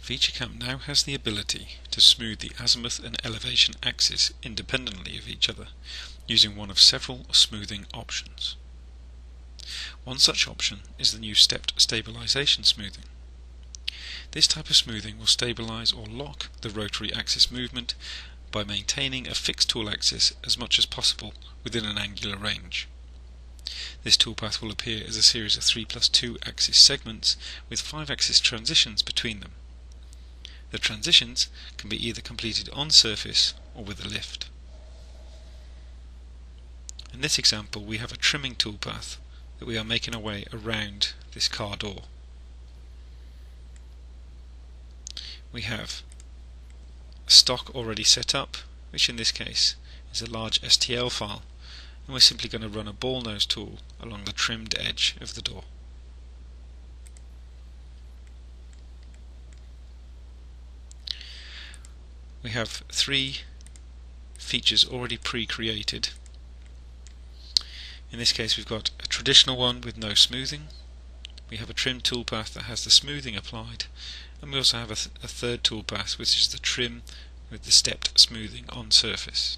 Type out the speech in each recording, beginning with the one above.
FeatureCAM now has the ability to smooth the azimuth and elevation axes independently of each other using one of several smoothing options. One such option is the new stepped stabilisation smoothing. This type of smoothing will stabilise or lock the rotary axis movement by maintaining a fixed tool axis as much as possible within an angular range. This toolpath will appear as a series of 3+2 axis segments with 5 axis transitions between them. The transitions can be either completed on surface or with a lift. In this example we have a trimming toolpath that we are making our way around this car door. We have a stock already set up, which in this case is a large STL file, and we're simply going to run a ball nose tool along the trimmed edge of the door. We have 3 features already pre-created. In this case we've got a traditional one with no smoothing, we have a trim toolpath that has the smoothing applied, and we also have a third toolpath which is the trim with the stepped smoothing on surface.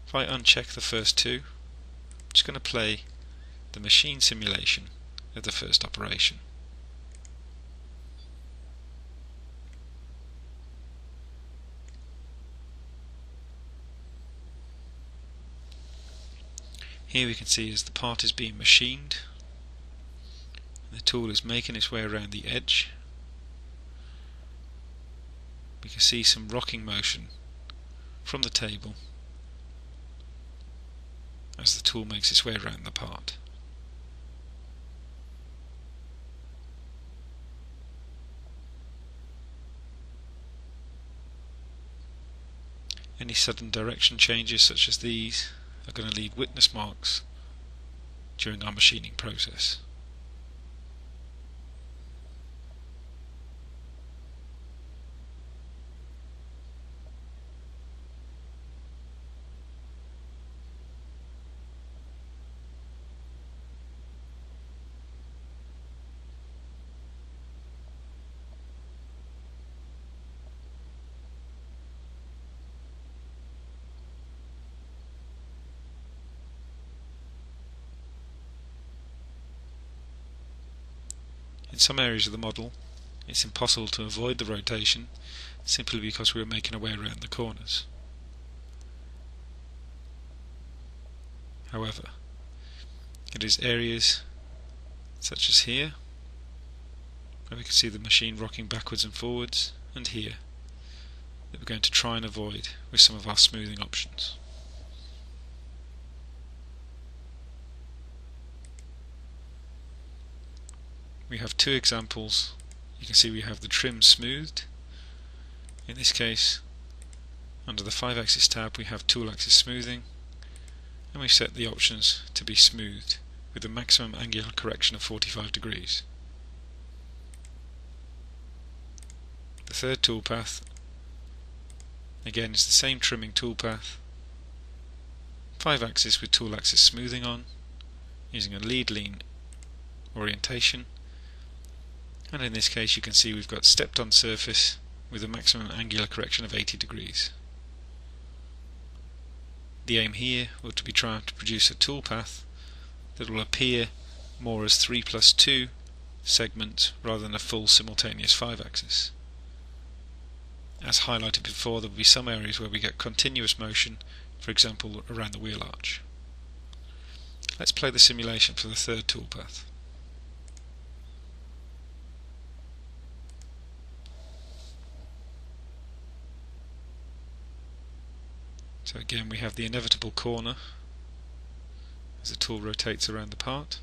If I uncheck the first two, I'm just going to play the machine simulation of the first operation. Here we can see as the part is being machined, the tool is making its way around the edge. We can see some rocking motion from the table as the tool makes its way around the part. Any sudden direction changes such as these are going to leave witness marks during our machining process. In some areas of the model it's impossible to avoid the rotation simply because we are making our way around the corners. However, it is areas such as here where we can see the machine rocking backwards and forwards, and here that we're going to try and avoid with some of our smoothing options. We have 2 examples. You can see we have the trim smoothed. In this case, under the 5 axis tab we have tool axis smoothing, and we've set the options to be smoothed with a maximum angular correction of 45 degrees. The third toolpath again is the same trimming toolpath, 5 axis with tool axis smoothing on, using a lead lean orientation. And in this case you can see we've got stepped on surface with a maximum angular correction of 80 degrees. The aim here will be trying to produce a toolpath that will appear more as 3+2 segments rather than a full simultaneous 5 axis. As highlighted before, there will be some areas where we get continuous motion, for example around the wheel arch. Let's play the simulation for the third toolpath. So again we have the inevitable corner as the tool rotates around the part,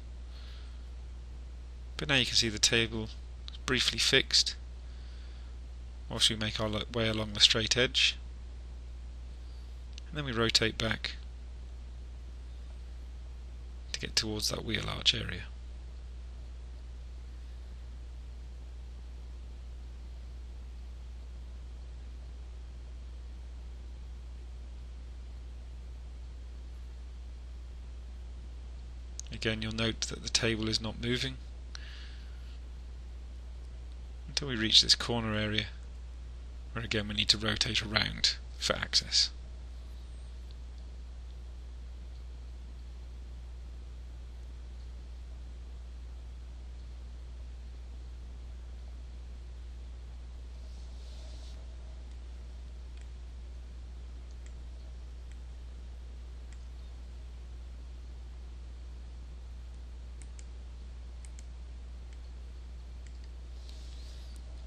but now you can see the table is briefly fixed whilst we make our way along the straight edge, and then we rotate back to get towards that wheel arch area. Again, you'll note that the table is not moving. until we reach this corner area, where again we need to rotate around for access.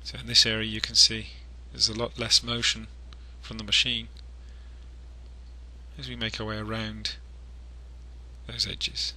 So in this area you can see there's a lot less motion from the machine as we make our way around those edges.